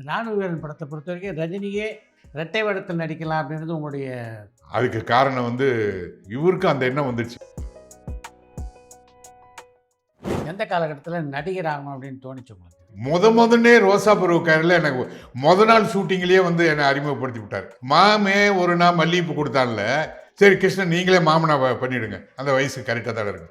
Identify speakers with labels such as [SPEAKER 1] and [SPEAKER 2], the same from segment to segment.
[SPEAKER 1] ராணுவ வீரன் படத்தை பொறுத்த வரைக்கும் ரஜினியே இரட்டை வேடத்தில் நடிக்கலாம் அப்படின்றது உங்களுடைய
[SPEAKER 2] அதுக்கு காரணம் வந்து இவருக்கு அந்த எண்ணம் வந்துடுச்சு.
[SPEAKER 1] எந்த காலகட்டத்தில் நடிகர் ஆகணும் அப்படின்னு தோணிச்சு உங்களுக்கு?
[SPEAKER 2] முதன்னே ரோசா பருவக்காரில் எனக்கு நாள் ஷூட்டிங்லேயே வந்து என்னை அறிமுகப்படுத்தி விட்டார். மாமே ஒரு நாள் மல்லிகைப்பூ கொடுத்தான்ல, சரி கிருஷ்ணன் நீங்களே மாமனா பண்ணிடுங்க, அந்த வயசு கரெக்டாக தான் இருக்கு.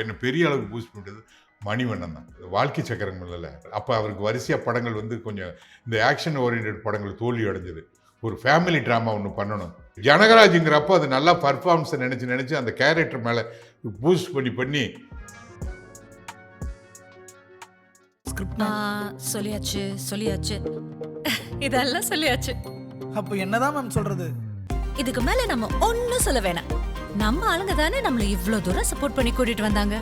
[SPEAKER 2] என்ன பெரிய அளவுக்கு பூஸ்ட் பண்ணுறது மணிவண்ணன் தான். வாழ்க்கை சக்கரம் இல்லைல்ல, அப்போ அவருக்கு வரிசையாக படங்கள் வந்து கொஞ்சம் இந்த ஆக்ஷன் ஓரியன்ட் படங்கள் தோல்வி அடைஞ்சது. ஒரு ஃபேமிலி ட்ராமா ஒன்று பண்ணணும். ஜனகராஜுங்கிறப்போ அது நல்லா பர்ஃபார்மன்ஸை நினச்சி அந்த கேரக்டர் மேலே பூஸ்ட் பண்ணி
[SPEAKER 3] சொல்லியாச்சு இதெல்லாம் சொல்லியாச்சு.
[SPEAKER 4] அப்ப என்னதான் மேம் சொல்றது?
[SPEAKER 3] இதுக்கு மேல நம்ம ஒன்னும் சொல்ல வேணாம். நம்ம ஆளுங்க தானே நம்மள இவ்ளோ தூரம் சப்போர்ட் பண்ணி கூட்டிட்டு வந்தாங்க.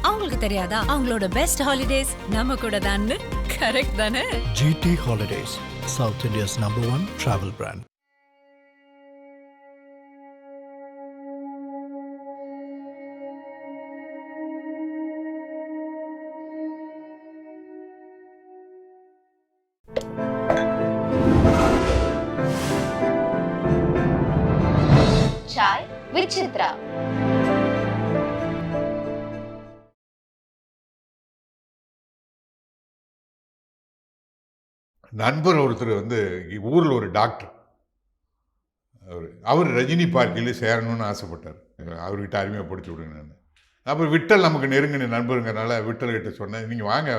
[SPEAKER 3] அவங்களுக்கு தெரியாதா அவங்களோட பெஸ்ட் ஹாலிடேஸ் நம்ம கூட தான்? கரெக்ட் தானே?
[SPEAKER 5] GT Holidays, South India's #1 travel brand.
[SPEAKER 6] Chai with Chitra.
[SPEAKER 2] நண்பர் ஒருத்தர் வந்து ஊரில் ஒரு டாக்டர், அவர் ரஜினி பார்க்கில் சேரணும்னு ஆசைப்பட்டார். அவர்கிட்ட அறிமுகப்படுத்தி விடுங்க. அப்புறம் விட்டல் நமக்கு நெருங்கின நண்பருங்கிறனால விட்டல்கிட்ட சொன்னேன், நீங்கள் வாங்க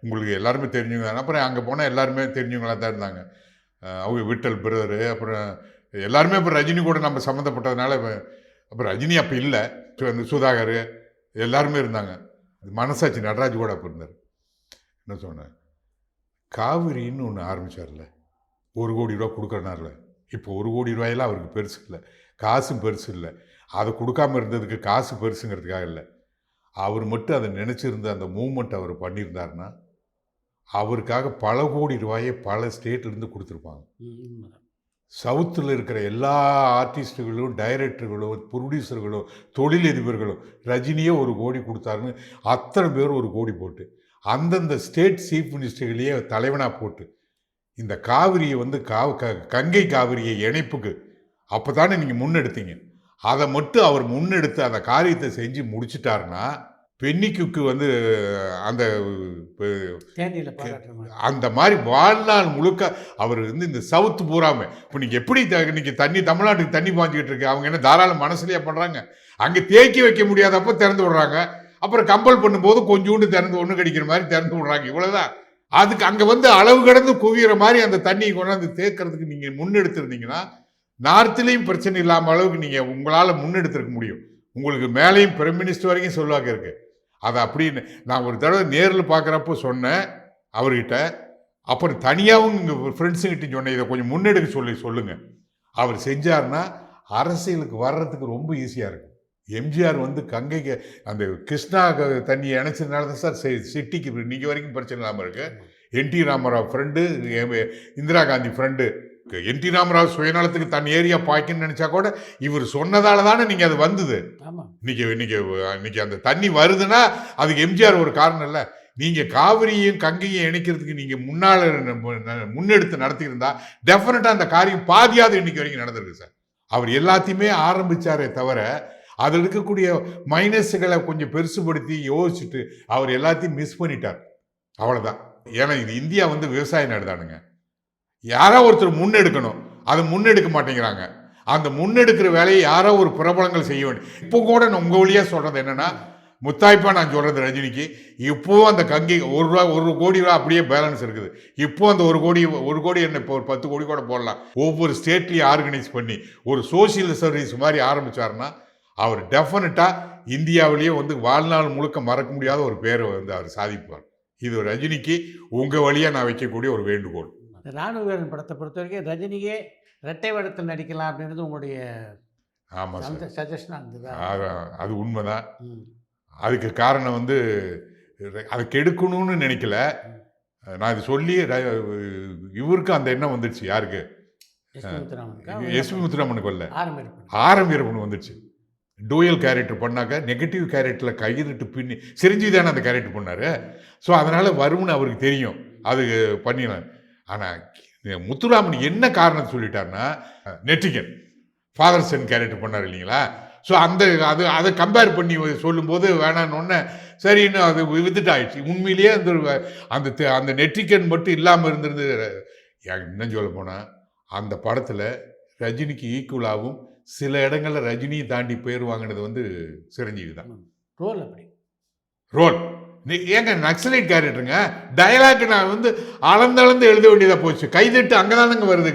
[SPEAKER 2] உங்களுக்கு எல்லாருமே தெரிஞ்சுங்க. அப்புறம் அங்கே போனால் எல்லாருமே தெரிஞ்சவங்களாக தான் இருந்தாங்க. அவங்க விட்டல் பிரதரு, அப்புறம் எல்லாருமே இப்போ ரஜினி கூட நம்ம சம்மந்தப்பட்டதுனால அப்புறம் ரஜினி அப்போ இல்லை, அந்த சுதாகர் எல்லாருமே இருந்தாங்க. மனசாட்சி நடராஜ் கூட அப்போ இருந்தார். என்ன சொன்னேன், காவிரின்னு ஒன்று ஆரம்பித்தார்ல, 1 கோடி ரூபா கொடுக்குறனார்ல, இப்போ 1 கோடி ரூபாயெல்லாம் அவருக்கு பெருசு இல்லை, காசும் பெருசு இல்லை. அதை கொடுக்காமல் இருந்ததுக்கு காசு பெருசுங்கிறதுக்காக இல்லை, அவர் மட்டும் அதை நினச்சிருந்து அந்த மூமெண்ட் அவர் பண்ணியிருந்தாருன்னா அவருக்காக பல கோடி ரூபாயை பல ஸ்டேட்லேருந்து கொடுத்துருப்பாங்க. சவுத்தில் இருக்கிற எல்லா ஆர்டிஸ்ட்டுகளும், டைரக்டர்களும், ப்ரொடியூசர்களும், தொழிலதிபர்களும் ரஜினியே 1 கோடி கொடுத்தாருன்னு அத்தனை பேர் 1 கோடி போட்டு அந்தந்த ஸ்டேட் சீஃப் மினிஸ்டர்களையே தலைவனாக போட்டு இந்த காவிரியை வந்து கங்கை காவிரியை இணைப்புக்கு அப்போ தானே நீங்கள் முன்னெடுத்தீங்க. அதை மட்டும் அவர் முன்னெடுத்து அந்த காரியத்தை செஞ்சு முடிச்சிட்டாருன்னா பென்னிக்கு வந்து அந்த மாதிரி வாழ்நாள் முழுக்க அவர் வந்து இந்த சவுத்து பூராம இப்போ நீங்கள் எப்படி இன்னைக்கு தமிழ்நாட்டுக்கு தண்ணி பாஞ்சிக்கிட்டு இருக்கு, அவங்க என்ன தாராள மனசுலையே பண்ணுறாங்க, அங்கே தேக்கி வைக்க முடியாதப்போ திறந்து விடுறாங்க, அப்புறம் கம்பல் பண்ணும்போது கொஞ்சோண்டு திறந்து ஒன்று கடிக்கிற மாதிரி திறந்து விடுறாங்க, இவ்வளோதான். அதுக்கு அங்கே வந்து அளவு கடந்து குவிகிற மாதிரி அந்த தண்ணியை கொண்டாந்து தேக்கிறதுக்கு நீங்கள் முன்னெடுத்துருந்தீங்கன்னா நார்த்துலேயும் பிரச்சனை இல்லாமல் அளவுக்கு நீங்கள் உங்களால் முன்னெடுத்துருக்க முடியும். உங்களுக்கு மேலேயும் பிரைம் மினிஸ்டர் வரைக்கும் சொல்லுவாங்க இருக்கு. அதை அப்படின்னு நான் ஒரு தடவை நேரில் பார்க்குறப்போ சொன்னேன் அவர்கிட்ட. அப்புறம் தனியாகவும் இங்கே ஃப்ரெண்ட்ஸுங்கிட்ட சொன்னேன், இதை கொஞ்சம் முன்னெடுக்க சொல்லுங்கள். அவர் செஞ்சார்னா அரசியலுக்கு வர்றதுக்கு ரொம்ப ஈஸியாக இருக்கும். எம்ஜிஆர் வந்து கங்கைக்கு அந்த கிருஷ்ணா தண்ணியை இணைச்சதுனால தான் சார் சிட்டிக்கு இன்னைக்கு வரைக்கும் பிரச்சனை இல்லாமல் இருக்கு. என்டி ராமராவ் ஃப்ரெண்டு, இந்திரா காந்தி ஃப்ரெண்டு. என்டி ராமராவ் சுயநலத்துக்கு தன் ஏரியா பாய்க்குன்னு நினச்சா கூட இவர் சொன்னதால தானே நீங்கள் அது வந்தது. இன்னைக்கு அந்த தண்ணி வருதுன்னா அதுக்கு எம்ஜிஆர் ஒரு காரணம் இல்லை. நீங்கள் காவிரியையும் கங்கையும் இணைக்கிறதுக்கு நீங்கள் முன்னெடுத்து நடத்தியிருந்தா டெஃபினட்டாக அந்த காரியம் பாதியாவது இன்னைக்கு வரைக்கும் நடந்திருக்கு சார். அவர் எல்லாத்தையுமே ஆரம்பித்தாரே தவிர அதில் இருக்கக்கூடிய மைனஸுகளை கொஞ்சம் பெருசுபடுத்தி யோசிச்சுட்டு அவர் எல்லாத்தையும் மிஸ் பண்ணிட்டார், அவ்வளோதான். ஏன்னா இது இந்தியா வந்து விவசாய நாடு தானுங்க. யாரோ ஒருத்தர் முன்னெடுக்கணும், அதை முன்னெடுக்க மாட்டேங்கிறாங்க. அந்த முன்னெடுக்கிற வேலையை யாரோ ஒரு பிரபலங்கள் செய்ய வேண்டும். இப்போ கூட நான் உங்கள் வழியாக சொல்கிறது என்னென்னா, முத்தாய்ப்பா நான் சொல்கிறது ரஜினிக்கு, இப்போவும் அந்த கங்கை 1 கோடி ரூபா அப்படியே பேலன்ஸ் இருக்குது. இப்போ அந்த 1 கோடி என்ன இப்போ ஒரு 10 கோடி கூட போடலாம். ஒவ்வொரு ஸ்டேட்லையும் ஆர்கனைஸ் பண்ணி ஒரு சோசியல் சர்வீஸ் மாதிரி ஆரம்பித்தாருன்னா அவர் டெஃபினட்டாக இந்தியாவிலேயே வந்து வாழ்நாள் முழுக்க மறக்க முடியாத ஒரு பேரை வந்து அவர் சாதிப்பார். இது ரஜினிக்கு உங்கள் வழியாக நான் வைக்கக்கூடிய ஒரு வேண்டுகோள்.
[SPEAKER 1] ராணுவ வீரன் படத்தை பொறுத்த வரைக்கும் ரஜினியே இரட்டை வேடத்தில் நடிக்கலாம் அப்படின்றது உங்களுடைய சஜஷனாக இருந்தது.
[SPEAKER 2] அது உண்மைதான். அதுக்கு காரணம் வந்து அதை கெடுக்கணும்னு நினைக்கல நான். இது சொல்லி இவருக்கு அந்த எண்ணம் வந்துடுச்சு. யாருக்கு? எஸ்பி முத்துராமனுக்கு இல்லை, ஆரம் வீரப்பன் வந்துடுச்சு. டூயல் கேரக்டர் பண்ணாக்க நெகட்டிவ் கேரக்டரில் கைதிட்டு பின்னி சிரஞ்சீவி தானே அந்த கேரக்டர் பண்ணார். ஸோ அதனால் வரும்னு அவருக்கு தெரியும், அது பண்ணிடலாம். ஆனால் முத்துராமன் என்ன காரணம் சொல்லிட்டாருன்னா, நெற்றிகன் ஃபாதர் சன் கேரக்டர் பண்ணார் இல்லைங்களா. ஸோ அதை கம்பேர் பண்ணி சொல்லும்போது வேணான்னு சரின்னு அது வித்துட்டாயிடுச்சு. உண்மையிலேயே அந்த நெற்றிகன் மட்டும் இல்லாமல் இருந்திருந்து இன்னும் சொல்ல போனால் அந்த படத்தில் ரஜினிக்கு ஈக்குவலாகவும் சில இடங்களில் ரஜினியை தாண்டி பேர் வாங்கினது சிரஞ்சீவி தான்.
[SPEAKER 1] ரோல் அப்படி
[SPEAKER 2] ரோல் ஏங்க நக்சலைட் கேரக்டருங்க. டயலாக் நான் அளந்தளந்து எழுத வேண்டியதாக போச்சு. கைதட்டு அங்கே தானங்க வருது.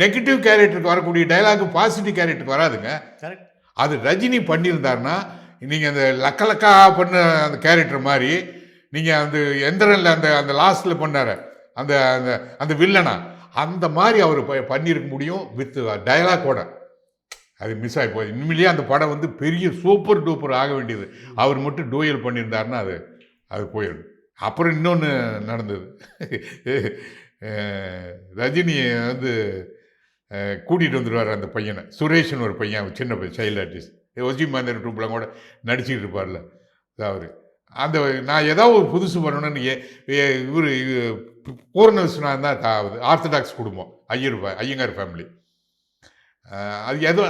[SPEAKER 2] நெகட்டிவ் கேரக்டருக்கு வரக்கூடிய டயலாக் பாசிட்டிவ் கேரக்டருக்கு வராதுங்க.
[SPEAKER 1] கரெக்ட்.
[SPEAKER 2] அது ரஜினி பண்ணியிருந்தாருன்னா நீங்கள் அந்த லக்கா பண்ண அந்த கேரக்டர் மாதிரி நீங்கள் எந்திரனில் அந்த லாஸ்ட்டில் பண்ணார் அந்த அந்த வில்லனா, அந்த மாதிரி அவர் பண்ணியிருக்க முடியும் வித் டயலாக்கோட. அது மிஸ் ஆகி போகுது. உண்மையிலேயே அந்த படம் பெரிய சூப்பர் டூப்பர் ஆக வேண்டியது. அவர் மட்டும் டூயல் பண்ணியிருந்தாருன்னா அது போயிடும். அப்புறம் இன்னொன்று நடந்தது. ரஜினியை கூட்டிகிட்டு வந்துடுவார் அந்த பையனை, சுரேஷ்னு ஒரு பையன், சின்ன பையன், சைல்டு ஆர்டிஸ்ட், ஒஜி மந்திர டூப்லாம் கூட நடிச்சுக்கிட்டு இருப்பார்ல அவர். நான் ஏதாவது ஒரு புதுசு பண்ணணும்னு இவர் பூர்ண விஸ்வநாதன் தான் ஆர்த்தடாக்ஸ் குடும்பம், ஐயங்கார் ஃபேமிலி.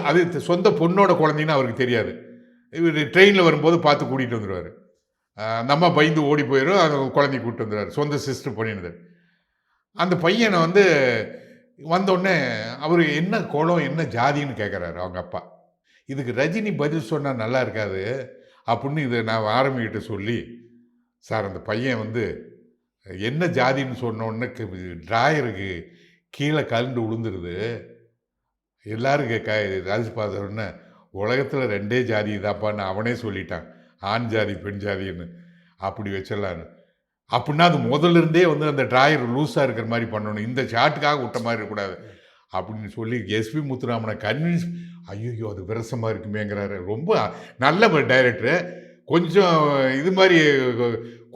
[SPEAKER 2] அது சொந்த பொண்ணோட குழந்தைன்னு அவருக்கு தெரியாது. இவர் ட்ரெயினில் வரும்போது பார்த்து கூட்டிகிட்டு வந்துடுவார். நம்ம பயந்து ஓடி போயிடும், அந்த குழந்தைய கூப்பிட்டு வந்துடுவார். சொந்த சிஸ்டர் பண்ணிடுது. அந்த பையனை வந்தோடனே அவர் என்ன குலம் என்ன ஜாதின்னு கேட்குறாரு அவங்க அப்பா. இதுக்கு ரஜினி பதில் சொன்னால் நல்லா இருக்காது அப்படின்னு இதை நான் ஆரம்பிக்கிட்ட சொல்லி, சார் அந்த பையன் என்ன ஜாதின்னு சொன்னோன்னே டிராயருக்கு கீழே கலண்டு விழுந்துருது, எல்லாரும் ராஜபாதர்னு உலகத்தில் 2 ஜாதி தாப்பான்னு அவனே சொல்லிட்டான், ஆண் ஜாதி பெண் ஜாதின்னு. அப்படி வச்சிடலான்னு அப்படின்னா அது முதல்ல இருந்தே அந்த டிராயர் லூஸாக இருக்கிற மாதிரி பண்ணணும், இந்த ஷாட்டுக்காக விட்ட மாதிரி இருக்கக்கூடாது அப்படின்னு சொல்லி எஸ்பி முத்துராமனை கன்வின்ஸ். ஐயோ அது விரசமாக இருக்குமேங்கிறாரு. ரொம்ப நல்ல டைரக்டரு. கொஞ்சம் இது மாதிரி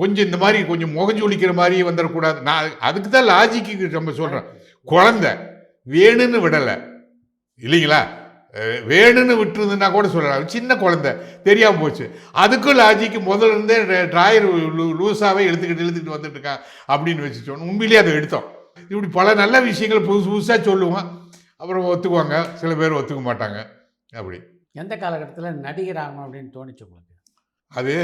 [SPEAKER 2] கொஞ்சம் இந்த மாதிரி கொஞ்சம் முகஞ்சொலிக்கிற மாதிரி வந்துடக்கூடாது. நான் அதுக்கு தான் லாஜிக்கு நம்ம சொல்கிறேன். குழந்தை வேணும்னு விடலை இல்லைங்களா, வேணும்னு விட்டுருந்துன்னா கூட சொல்லலாம். சின்ன குழந்தை தெரியாமல் போச்சு, அதுக்கும் லாஜிக்கு முதல்ல இருந்தே டிராயர் லூஸாகவே இழுத்துக்கிட்டு வந்துட்டு இருக்கான் அப்படின்னு வச்சு சொன்னோம். உண்மையிலேயே அதை எடுத்தோம். இப்படி பல நல்ல விஷயங்கள் புதுசாக சொல்லுவோம், அப்புறம் ஒத்துக்குவாங்க, சில பேர் ஒத்துக்க மாட்டாங்க. அப்படி
[SPEAKER 1] எந்த காலகட்டத்தில் நடிகர் ஆகணும் அப்படின்னு தோணிச்சு உங்களுக்கு?
[SPEAKER 2] அது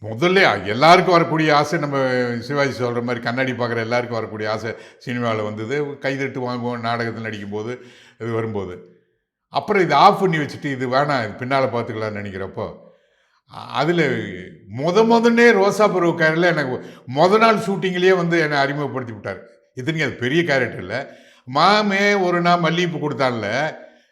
[SPEAKER 2] முதல்ல எல்லாருக்கும் வரக்கூடிய ஆசை, நம்ம சிவாஜி சொல்கிற மாதிரி கண்ணாடி பார்க்குற எல்லாருக்கும் வரக்கூடிய ஆசை சினிமாவில் வந்தது. கைதட்டு வாங்குவோம் நாடகத்தில் நடிக்கும்போது, இது வரும்போது. அப்புறம் இதை ஆஃப் பண்ணி வச்சுட்டு இது வேணாம், இது பின்னால் பார்த்துக்கலான்னு நினைக்கிறப்போ, அதில் முதன்னே ரோசா பருவ கேரில் எனக்கு நாள் ஷூட்டிங்லேயே என்னை அறிமுகப்படுத்தி விட்டார். இதுங்க அது பெரிய கேரக்டர் இல்லை. மாமே ஒரு நாள் மல்லிகைப்பூ கொடுத்தான்ல,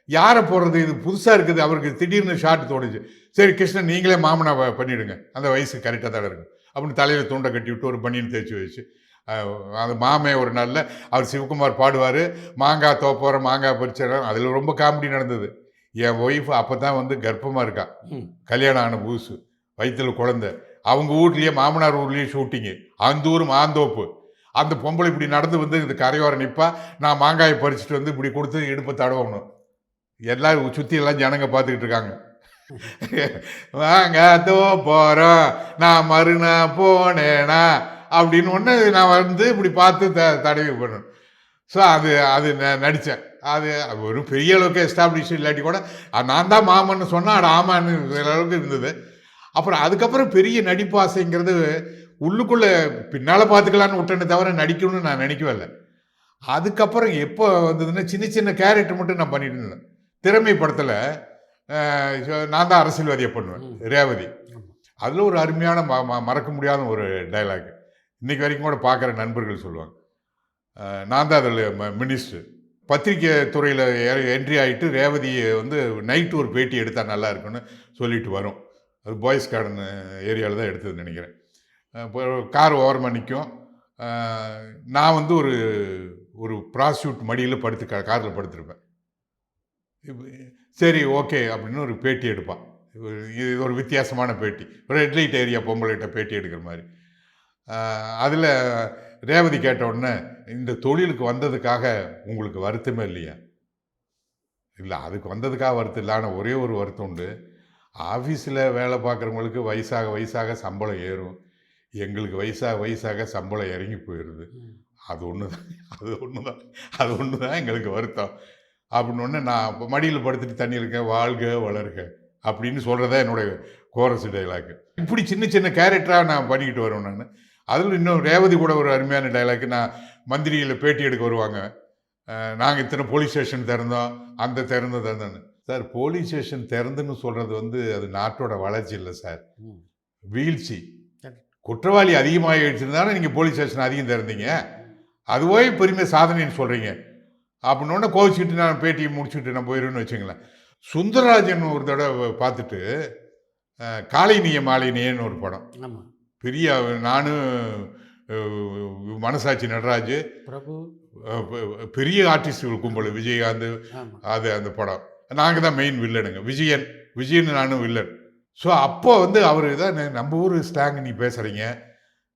[SPEAKER 2] யாரை போடுறது, இது புதுசாக இருக்குது. அவருக்கு திடீர்னு ஷார்ட் தோணுச்சு. சரி கிருஷ்ணன் நீங்களே மாமனா பண்ணிவிடுங்க, அந்த வயசு கரெக்டாக தான் இருக்கும் அப்படின்னு தலையில் துண்டை கட்டி விட்டு ஒரு பனியன் தேய்ச்சி வச்சு, அது மாமே ஒரு நாளில் அவர் சிவகுமார் பாடுவார், மாங்காய் தோப்போற மாங்காய் பறிச்சிடறோம். அதில் ரொம்ப காமெடி நடந்தது. என் ஒய்ஃப் அப்போ தான் கர்ப்பமாக இருக்கா, கல்யாணம் ஆன பூசு, வயிற்றில் குழந்தை. அவங்க வீட்லேயே மாமனார் ஊர்லேயே ஷூட்டிங்கு, அந்த ஊர் மாந்தோப்பு. அந்த பொம்பளை இப்படி நடந்து இந்த கரையோரம் நிற்பா, நான் மாங்காயை பறிச்சுட்டு இப்படி கொடுத்து இடுப்பை தடவணும். எல்லாரும் சுற்றி எல்லாம் ஜனங்க பார்த்துக்கிட்டு இருக்காங்க. வாங்க தோ போகிறோம் நான் மறுநா போனேனா அப்படின்னு ஒன்று நான் இப்படி பார்த்து தடவி பண்ணணும். ஸோ அது நடித்தேன். அது ஒரு பெரிய அளவுக்கு எஸ்டாப்ளிஷ் இல்லாட்டி கூட நான் தான் மாமன்னு சொன்னால் அது ஆமான்னு அளவுக்கு இருந்தது. அப்புறம் அதுக்கப்புறம் பெரிய நடிப்பு ஆசைங்கிறது உள்ளுக்குள்ளே பின்னால் பார்த்துக்கலான்னு விட்டேனே தவிர நடிக்கணும்னு நான் நினைக்கவே இல்லை. அதுக்கப்புறம் எப்போ வந்ததுன்னா சின்ன சின்ன கேரக்டர் மட்டும் நான் பண்ணிட்டு இருந்தேன். திறமை படத்தில் நான் தான் அரசியல்வாதியை பண்ணுவேன், ரேவதி. அதில் ஒரு அருமையான மறக்க முடியாத ஒரு டைலாக் இன்றைக்கி வரைக்கும் கூட பார்க்குற நண்பர்கள் சொல்லுவாங்க. நான் தான் அதில் மினிஸ்டர், பத்திரிக்கை துறையில் என்ட்ரி ஆகிட்டு ரேவதியை நைட்டு ஒரு பேட்டி எடுத்தால் நல்லா இருக்குன்னு சொல்லிட்டு வரும். அது பாய்ஸ் கார்டன் ஏரியாவில் தான் எடுத்ததுன்னு நினைக்கிறேன். இப்போ கார் ஓரமாக நிற்கும், நான் ஒரு ப்ராஸ்டியூட் மடியில் காரில் படுத்திருப்பேன். சரி ஓகே அப்படின்னு ஒரு பேட்டி எடுப்பான். இது ஒரு வித்தியாசமான பேட்டி, ஒரு ரெட் லைட் ஏரியா பொம்பளைகிட்ட பேட்டி எடுக்கிற மாதிரி. அதில் ரேவதி கேட்ட உடனே, இந்த தொழிலுக்கு வந்ததுக்காக உங்களுக்கு வருத்தமே இல்லையா? இல்லை அதுக்கு வந்ததுக்காக வருத்தம் இல்லை. ஆனால் ஒரே ஒரு வருத்தம் உண்டு. ஆஃபீஸில் வேலை பார்க்குறவங்களுக்கு வயசாக சம்பளம் ஏறும். எங்களுக்கு வயசாக சம்பளம் இறங்கி போயிடுது. அது ஒன்று தான் எங்களுக்கு வருத்தம். அப்படின்னு ஒன்று நான் இப்போ மடியில் படுத்துட்டு தண்ணி இருக்கேன், வாழ்க வளர்க அப்படின்னு சொல்கிறதா என்னுடைய கோரஸ் டைலாக்கு. இப்படி சின்ன சின்ன கேரக்டராக நான் பண்ணிக்கிட்டு வருவேன் நான். அதில் இன்னும் ரேவதி கூட ஒரு அருமையான டைலாக்கு. நான் மந்திரியில் பேட்டி எடுக்க வருவாங்க. நாங்கள் இத்தனை போலீஸ் ஸ்டேஷன் திறந்தோம், அந்த திறந்தோன்னு. சார், போலீஸ் ஸ்டேஷன் திறந்துன்னு சொல்கிறது அது நாட்டோட வளர்ச்சி இல்லை சார், வீழ்ச்சி. குற்றவாளி அதிகமாகிடுச்சுருந்தாலும் நீங்கள் போலீஸ் ஸ்டேஷன் அதிகம் திறந்தீங்க, அதுவே பெருமை சாதனைன்னு சொல்கிறீங்க அப்படின்னோடனே கோவிச்சுக்கிட்டு நான் பேட்டியை முடிச்சுட்டு நான் போயிடுவேன்னு வச்சுங்களேன். சுந்தரராஜன் ஒரு தடவை பார்த்துட்டு காலை நீய மாலை நீயன்னு ஒரு படம், பெரிய நானும் மனசாட்சி நடராஜ் பிரபு பெரிய ஆர்டிஸ்டுகள் கும்பல், விஜயகாந்த், அது அந்த படம் நாங்கள் தான் மெயின் வில்லனுங்க. விஜயன் நானும் வில்லன். ஸோ அப்போ அவர் தான் நம்ம ஊர் ஸ்லாங் நீ பேசுகிறீங்க,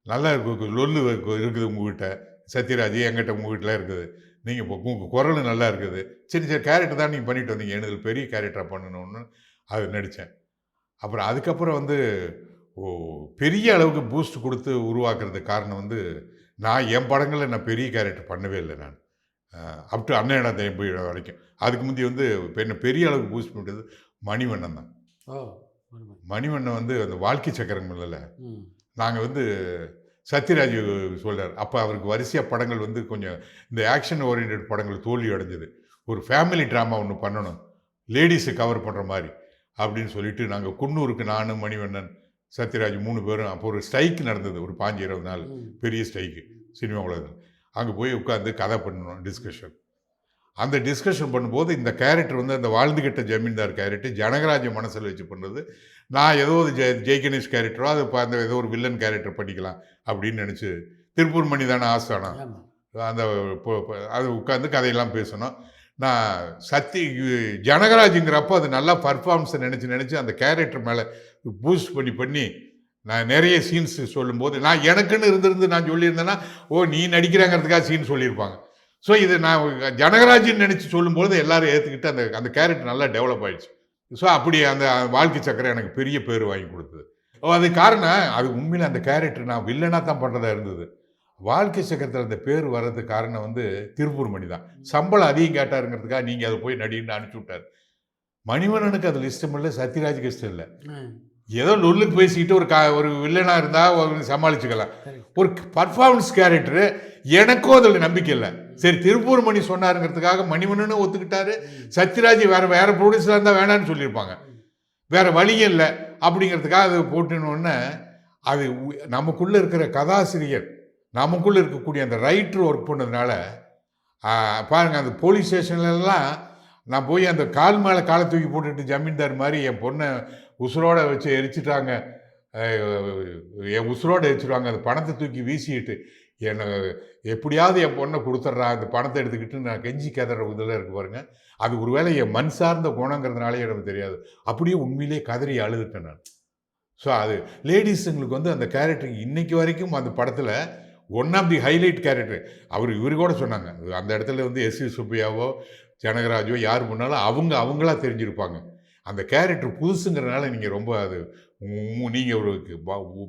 [SPEAKER 2] நல்லா லொல்லு இருக்குது உங்ககிட்ட, சத்யராஜ் எங்கிட்ட உங்கள் வீட்டில் இருக்குது, நீங்கள் உங்கள் குரல் நல்லா இருக்குது, சின்ன கேரக்டர் தான் நீங்கள் பண்ணிட்டு வந்தீங்க, எனக்கு பெரிய கேரக்டராக பண்ணணும்னு அது நடித்தேன். அப்புறம் அதுக்கப்புறம் பெரிய அளவுக்கு பூஸ்ட் கொடுத்து உருவாக்குறதுக்கு காரணம் நான் என் படங்களில் நான் பெரிய கேரக்டர் பண்ணவே இல்லை. நான் அப் டு அண்ணன் போய் வரைக்கும் அதுக்கு முந்தி இப்போ என்ன பெரிய அளவுக்கு பூஸ்ட் பண்ணிட்டது மணிவண்ணன் தான். மணிவண்ணன் அந்த வாழ்க்கை சக்கரங்களில் நாங்கள் சத்யராஜ் சொல்கிறார். அப்போ அவருக்கு வரிசையாக படங்கள் கொஞ்சம் இந்த ஆக்ஷன் ஓரியன்ட் படங்கள் தோல்வி அடைஞ்சது. ஒரு ஃபேமிலி ட்ராமா ஒன்று பண்ணணும், லேடிஸை கவர் பண்ணுற மாதிரி அப்படின்னு சொல்லிட்டு நாங்கள் குன்னூருக்கு நானும் மணிவண்ணன் சத்யராஜ் 3 பேரும் அப்போ ஒரு ஸ்ட்ரைக் நடந்தது, ஒரு 5-20 நாள் பெரிய ஸ்ட்ரைக்கு சினிமா உலகத்தில். அங்கே போய் உட்காந்து கதை பண்ணணும், டிஸ்கஷன். அந்த டிஸ்கஷன் பண்ணும்போது இந்த கேரக்டர் அந்த வாழ்ந்துகிட்ட ஜமீன்தார் கேரக்டர் ஜனகராஜ மனசில் வச்சு பண்ணுறது. நான் ஏதோ ஒரு ஜெய்கணேஷ் கேரக்டரோ அது அந்த ஏதோ ஒரு வில்லன் கேரக்டர் பண்ணிக்கலாம் அப்படின்னு நினச்சி, திருப்பூர் மணி தானே ஆஸ்தானம், அந்த அது உட்காந்து கதையெல்லாம் பேசணும். நான் ஜனகராஜுங்கிறப்போ அது நல்லா பர்ஃபார்மன்ஸை நினச்சி அந்த கேரக்டர் மேலே பூஸ்ட் பண்ணி நான் நிறைய சீன்ஸ் சொல்லும்போது நான் எனக்குன்னு இருந்து நான் சொல்லியிருந்தேன்னா, நீ நடிக்கிறாங்கிறதுக்காக சீன் சொல்லியிருப்பாங்க. ஸோ இது நான் ஜனகராஜின்னு நினச்சி சொல்லும்போது எல்லாரும் ஏற்றுக்கிட்டு அந்த கேரக்டர் நல்லா டெவலப் ஆகிடுச்சு. ஸோ அப்படி அந்த வாழ்க்கை சக்கரம் எனக்கு பெரிய பேர் வாங்கி கொடுத்தது. அது காரணம் அது உண்மையில் அந்த கேரக்டர் நான் வில்லனாக தான் பண்ணுறதா இருந்தது. வாழ்க்கை சக்கரத்தில் அந்த பேர் வர்றதுக்கு காரணம் திருப்பூர் மணி தான். சம்பளம் அதிகம் கேட்டாருங்கிறதுக்காக நீங்கள் அதை போய் நடின்னு அனுப்பிச்சி விட்டார். மணிவண்ணனுக்கு அதில் இஷ்டம் இல்லை, சத்யராஜுக்கு இஷ்டம் இல்லை. ஏதோ நொல்லுக்கு பேசிக்கிட்டு ஒரு வில்லனாக இருந்தால் சமாளிச்சுக்கலாம். ஒரு பர்ஃபார்மன்ஸ் கேரக்டரு எனக்கும் அதில் நம்பிக்கை இல்லை. சரி, திருப்பூர் மணி சொன்னாருங்கிறதுக்காக மணிவண்ணனும் ஒத்துக்கிட்டாரு. சத்யராஜ் வேற ப்ரொடியூசராக இருந்தால் வேணான்னு சொல்லியிருப்பாங்க, வேற வழியும் இல்லை அப்படிங்கிறதுக்காக அது போட்டுனோடனே அது நமக்குள்ளே இருக்கிற கதாசிரியர், நமக்குள்ளே இருக்கக்கூடிய அந்த ரைட்டர் ஒர்க் பண்ணதுனால பாருங்கள், அந்த போலீஸ் ஸ்டேஷன்லலாம் நான் போய் அந்த கால் மேலே காலை தூக்கி போட்டுட்டு ஜமீன்தார் மாதிரி என் பொண்ணை உசுரோட வச்சு எரிச்சிட்டாங்க, என் உசுரோட எரிச்சிடுவாங்க, அந்த பணத்தை தூக்கி வீசிட்டு என்னை எப்படியாவது என் பொண்ணை கொடுத்துட்றா, அந்த பணத்தை எடுத்துக்கிட்டு நான் கெஞ்சி கேதற இதில் இருக்கு பாருங்க. அது ஒருவேளை என் மண் சார்ந்த குணங்கிறதுனாலே எனக்கு தெரியாது, அப்படியே உண்மையிலே கதறி அழுதுட்டேன் நான். ஸோ அது லேடிஸுங்களுக்கு அந்த கேரக்டர் இன்னைக்கு வரைக்கும் அந்த படத்தில் one of the highlight character. இவர் கூட சொன்னாங்க, அந்த இடத்துல எஸ்.வி. சுப்பையாவோ ஜனகராஜோ யார் முன்னாலும் அவங்களா தெரிஞ்சிருப்பாங்க. அந்த கேரக்டர் புதுசுங்கிறதுனால நீங்கள் ரொம்ப நீங்கள் ஒரு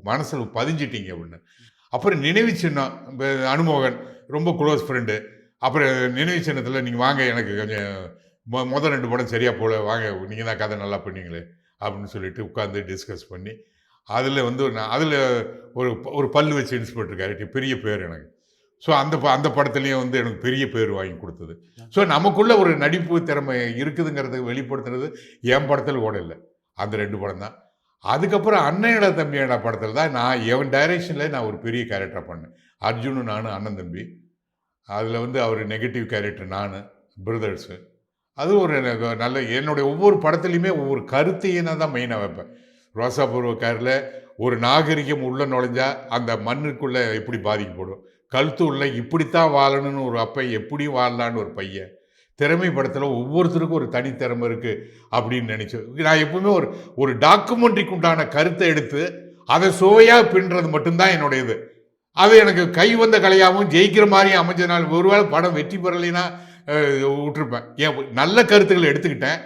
[SPEAKER 2] மனசில் பதிஞ்சிட்டீங்க அப்படின்னு. அப்புறம் நினைவு சின்னம், அனுமோகன் ரொம்ப க்ளோஸ் ஃப்ரெண்டு. அப்புறம் நினைவு சின்னத்தில் நீங்கள் வாங்க, எனக்கு கொஞ்சம் முதல் 2 படம் சரியாக போல, வாங்க நீங்கள் தான் கதை நல்லா பண்ணீங்களே அப்படின்னு சொல்லிட்டு உட்காந்து டிஸ்கஸ் பண்ணி அதில் அதில் ஒரு பல்லு வச்சு இன்ஸ்பெக்டர் கேரக்டர் பெரிய பேர் எனக்கு. ஸோ அந்த படத்துலேயும் எனக்கு பெரிய பேர் வாங்கி கொடுத்தது. ஸோ நமக்குள்ளே ஒரு நடிப்பு திறமை இருக்குதுங்கிறத வெளிப்படுத்துறது என் படத்தில் கூட இல்லை, அந்த 2 படம் தான். அதுக்கப்புறம் அண்ணனோட தம்பியோட படத்தில் தான் நான் என் டைரக்ஷனில் நான் ஒரு பெரிய கேரக்டராக பண்ணேன். அர்ஜுனும் நானும் அண்ணன் தம்பி. அதில் அவர் நெகட்டிவ் கேரக்டர், நான் பிரதர்ஸு. அது ஒரு நல்ல என்னுடைய ஒவ்வொரு படத்துலையுமே ஒவ்வொரு கருத்தையும் நான் தான் மெயினாக வைப்பேன். ரோசாபூர்வக்காரில் ஒரு நாகரிகம் உள்ளே நுழைஞ்சா அந்த மண்ணுக்குள்ளே எப்படி பாதிக்கப்படும், கழுத்து உள்ள இப்படித்தான் வாழணும்னு ஒரு அப்பை எப்படி வாழலான்னு ஒரு பையன், திறமை படத்தில் ஒவ்வொருத்தருக்கும் ஒரு தனித்திறமை இருக்குது அப்படின்னு நினச்சேன். நான் எப்பவுமே ஒரு டாக்குமெண்ட்ரிக்கு உண்டான கருத்தை எடுத்து அதை சுவையாக பின்னுறது மட்டும்தான் என்னுடைய இது. அது எனக்கு கை வந்த கலையாகவும் ஜெயிக்கிற மாதிரியும் அமைஞ்சதுனால, ஒருவேளை படம் வெற்றி பெறலைன்னா விட்டுருப்பேன். ஏன் நல்ல கருத்துக்களை எடுத்துக்கிட்டேன்,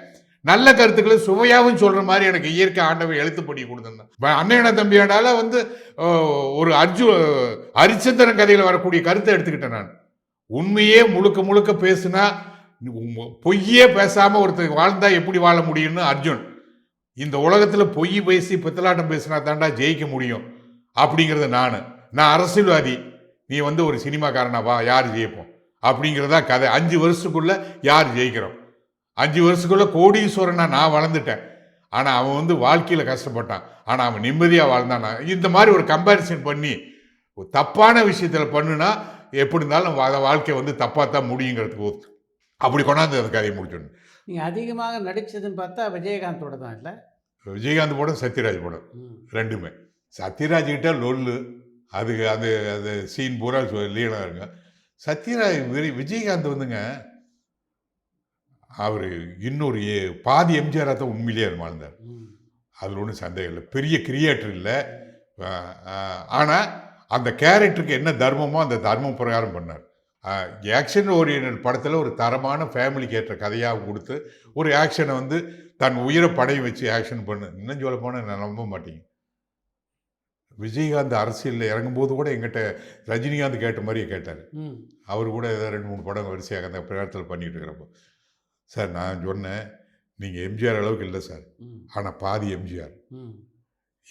[SPEAKER 2] நல்ல கருத்துக்களை சுவையாகவும் சொல்கிற மாதிரி எனக்கு இயற்கை ஆண்டவன் எழுத்துப்படி கொடுத்துருந்தேன். அண்ணன் தம்பியாண்டால வந்து ஒரு ஹரிச்சந்திரன் கதையில் வரக்கூடிய கருத்தை எடுத்துக்கிட்டேன். நான் உண்மையே முழுக்க முழுக்க பேசுனா, பொய்யே பேசாமல் ஒருத்தர் வாழ்ந்தா எப்படி வாழ முடியும்னு அர்ஜுன், இந்த உலகத்தில் பொய் பேசி பித்தலாட்டம் பேசினா தாண்டா ஜெயிக்க முடியும் அப்படிங்கிறது நான் அரசியல்வாதி, நீ வந்து ஒரு சினிமாக்காரனா வா, யார் ஜெயிப்போம் அப்படிங்கிறதா கதை. 5 வருஷத்துக்குள்ள யார் ஜெயிக்கிறோம், 5 வருஷத்துக்குள்ள கோடீஸ்வரனா நான் வளர்ந்துட்டேன். ஆனால் அவன் வந்து வாழ்க்கையில் கஷ்டப்பட்டான், ஆனால் அவன் நிம்மதியாக வாழ்ந்தான். இந்த மாதிரி ஒரு கம்பேரிசன் பண்ணி தப்பான விஷயத்தில் பண்ணுனா எப்படி இருந்தாலும் வாழ்க்கை வந்து தப்பாக தான் முடியுங்கிறதுக்கு அப்படி கொண்டாந்து அந்த கதையை முடிச்சிடணும்.
[SPEAKER 1] நீங்கள் அதிகமாக நடித்ததுன்னு பார்த்தா விஜயகாந்தோட தான் இல்லை?
[SPEAKER 2] விஜயகாந்த் படம், சத்யராஜ் படம் ரெண்டுமே. சத்யராஜ் கிட்ட லொல்லு, அது அது அது சீன் பூரா லீனாக இருங்க. சத்யராஜ் விஜயகாந்த் வந்துங்க அவர் இன்னொரு பாதி எம்ஜிஆராக தான் உண்மையிலேயே வாழ்ந்தார். அதில் ஒன்றும் சந்தேகம் இல்லை, பெரிய கிரியேட்டர் இல்லை. ஆனால் அந்த கேரக்டருக்கு என்ன தர்மமோ அந்த தர்மம் பிரகாரம் பண்ணார். ஆக்ஷன் ஓரியன்ட் படத்தில் ஒரு தரமான ஃபேமிலிக்கு ஏற்ற கதையாக கொடுத்து ஒரு ஆக்ஷனை வந்து தன் உயிரை படைய வச்சு ஆக்ஷன் பண்ணு. இன்னும் சொல்ல போனால் நான் நம்ப மாட்டேங்க, விஜயகாந்த் அரசியலில் இறங்கும்போது கூட எங்கிட்ட ரஜினிகாந்த் கேட்ட மாதிரியே கேட்டார். அவர் கூட ஏதோ 2-3 படம் வரிசையாக அந்த பிரகாரத்தில் பண்ணிகிட்டு இருக்கிறப்போ, சார் நான் சொன்னேன், நீங்கள் எம்ஜிஆர் அளவுக்கு இல்லை சார், ஆனால் பாதி எம்ஜிஆர்.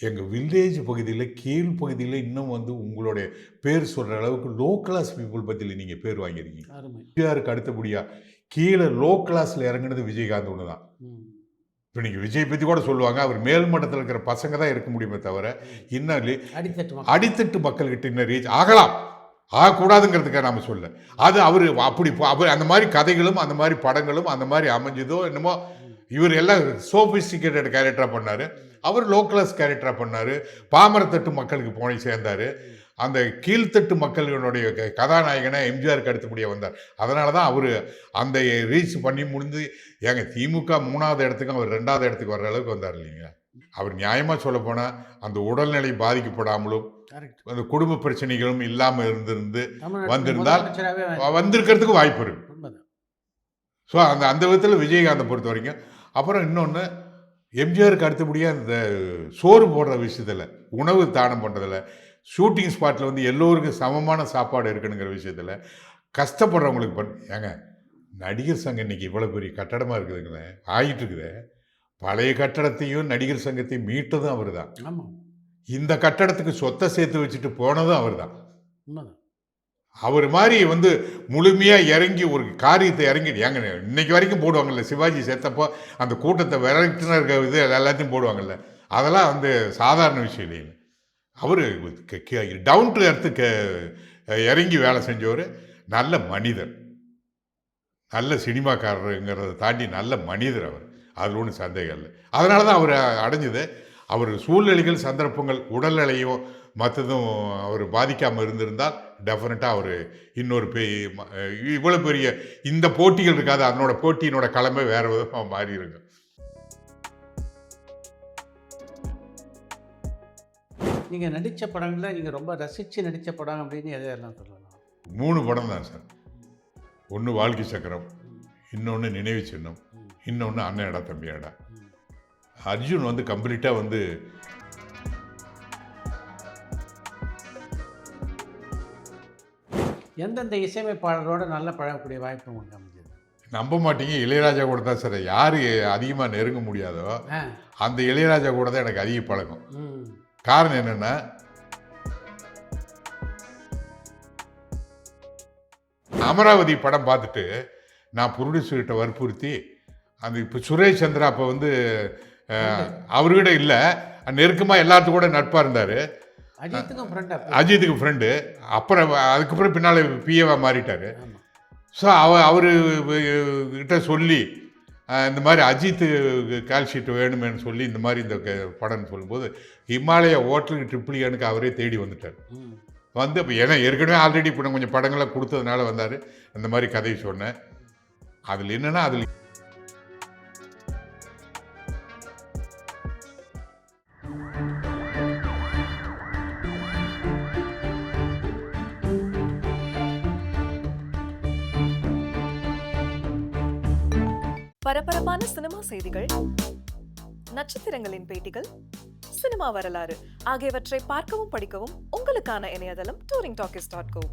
[SPEAKER 2] எங்கள் வில்லேஜ் பகுதியில் கீழ் பகுதியில் இன்னும் வந்து உங்களுடைய பேர் சொல்கிற அளவுக்கு லோ கிளாஸ் பீப்புள் பற்றியில் நீங்கள் பேர் வாங்கியிருக்கீங்க. எம்ஜிஆருக்கு அடுத்தபடியாக கீழே லோ கிளாஸில் இறங்குனது விஜயகாந்த் ஒன்று தான். இப்போ நீங்கள் விஜய் பற்றி கூட சொல்லுவாங்க, அவர் மேல்மட்டத்தில் இருக்கிற பசங்க தான் இருக்க முடியுமே தவிர இன்னும் அடித்தட்டு மக்கள்கிட்ட இன்னும் ரீச் ஆகலாம், ஆகக்கூடாதுங்கிறதுக்காக நாம் சொல்ல. அது அவர் அப்படி அந்த மாதிரி கதைகளும் அந்த மாதிரி படங்களும் அந்த மாதிரி அமைஞ்சதோ என்னமோ. இவர் எல்லாம் சோபிஸ்டிகேட்டட் கேரக்டராக பண்ணார், அவர் லோ கிளாஸ் கேரக்டராக பண்ணார், பாமரத்தட்டு மக்களுக்கு போய் சேர்ந்தார். அந்த கீழ்த்தட்டு மக்களுடைய கதாநாயகனை எம்ஜிஆருக்கு அடுத்தபடியாக வந்தார். அதனால தான் அவர் அந்த ரீச் பண்ணி முடிஞ்சு ஏங்க திமுக 3வது இடத்துக்கு அவர் 2வது இடத்துக்கு வர்ற அளவுக்கு வந்தார் இல்லைங்க. அவர் நியாயமாக சொல்ல போனால் அந்த உடல்நிலை பாதிக்கப்படாமலும் அந்த குடும்ப பிரச்சனைகளும் இல்லாமல் இருந்திருந்து வந்திருந்தால் வந்திருக்கிறதுக்கு வாய்ப்பு இருக்கு. ஸோ அந்த விதத்தில் விஜயகாந்தை பொறுத்த வரைக்கும். அப்புறம் இன்னொன்று, எம்ஜிஆருக்கு அடுத்தபடியாக அந்த சோறு போடுற விஷயத்தில், உணவு தானம் பண்ணுறதில், ஷூட்டிங் ஸ்பாட்டில் வந்து எல்லோருக்கும் சமமான சாப்பாடு இருக்கணுங்கிற விஷயத்தில் கஷ்டப்படுறவங்களுக்கு ஏங்க நடிகர் சங்கம் இன்றைக்கி இவ்வளோ பெரிய கட்டடமாக இருக்குதுங்களே, ஆகிட்டு இருக்குது. பழைய கட்டடத்தையும் நடிகர் சங்கத்தையும் மீட்டதும் அவர் தான். இந்த கட்டடத்துக்கு சொத்தை சேர்த்து வச்சுட்டு போனதும் அவர் தான். அவர் மாதிரி வந்து முழுமையாக இறங்கி ஒரு காரியத்தை இறங்கி ஏங்க இன்னைக்கு வரைக்கும் போடுவாங்கல்ல, சிவாஜி செத்தப்போ அந்த கூட்டத்தை விரட்டினர் இது எல்லாத்தையும் போடுவாங்கல்ல, அதெல்லாம் வந்து சாதாரண விஷயம் இல்லைங்க. அவர் டவுன் டு எர்த்துக்கு இறங்கி வேலை செஞ்சவர், நல்ல மனிதர், நல்ல சினிமாக்காரருங்கிறத தாண்டி நல்ல மனிதர் அவர், அதில் ஒன்றும் சந்தேகம் இல்லை. அதனால தான் அவர் அடைஞ்சது. அவர் சூழ்நிலைகள் சந்தர்ப்பங்கள் உடல்நிலையோ மற்றதும் அவர் பாதிக்காமல் இருந்திருந்தால் டெஃபினட்டாக அவர் இன்னொரு இவ்வளோ பெரிய இந்த போட்டிகள் இருக்காது, அதனோட போட்டியினோட கிளம்பை வேறு விதமாக மாறி இருக்கு.
[SPEAKER 1] நீங்கள் நடித்த படங்களில் நீங்கள் ரொம்ப ரசித்து நடித்த படம் அப்படின்னு எதையெல்லாம் சொல்லலாம்?
[SPEAKER 2] 3 படம் தான் சார். ஒன்று வாழ்க்கை சக்கரம், இன்னொன்று நினைவு சின்னம், இன்னொன்று அண்ணன் தம்பியாடா. அர்ஜுன் வந்து கம்ப்ளீட்டாக வந்து
[SPEAKER 1] எந்தெந்த இசையமைப்பாளரோட நல்ல பழகக்கூடிய வாய்ப்பு உங்களுக்கு அமைஞ்சது?
[SPEAKER 2] நம்ப மாட்டீங்க, இளையராஜா கூட தான் சார். யார் அதிகமாக நெருங்க முடியாதோ அந்த இளையராஜா கூட தான் எனக்கு அதிக பழக்கம். காரணம் என்னென்னா, அமராவதி படம் பார்த்துட்டு நான் ப்ரொடியூசர்கிட்ட வற்புறுத்தி அந்த இப்போ சுரேஷ் சந்திரா அப்போ வந்து அவர்கிட்ட இல்லை, நெருக்கமாக எல்லாத்துக்கும் கூட நட்பாக இருந்தார். அஜித்துக்கு ஃப்ரெண்டு. அப்புறம் அதுக்கப்புறம் பின்னால் பிஏவா மாறிட்டார். ஸோ அவர் கிட்ட சொல்லி இந்த மாதிரி அஜித்து கால்ஷீட் வேணுமேனு சொல்லி இந்த மாதிரி இந்த படம்னு சொல்லும்போது ஹிமாலயா ஹோட்டலுக்கு ட்ரிப்ளியானுக்கு அவரே தேடி வந்துட்டார். வந்து இப்போ ஏன்னா ஏற்கனவே ஆல்ரெடி இப்போ கொஞ்சம் படங்கள்லாம் கொடுத்ததுனால வந்தார். அந்த மாதிரி கதையை சொன்னேன். அதில் என்னென்னா, அதில்
[SPEAKER 7] பரபரப்பான சினிமா செய்திகள், நட்சத்திரங்களின் பேட்டிகள், சினிமா வரலாறு ஆகியவற்றை பார்க்கவும் படிக்கவும் உங்களுக்கான இணையதளம் touringtalkies.co.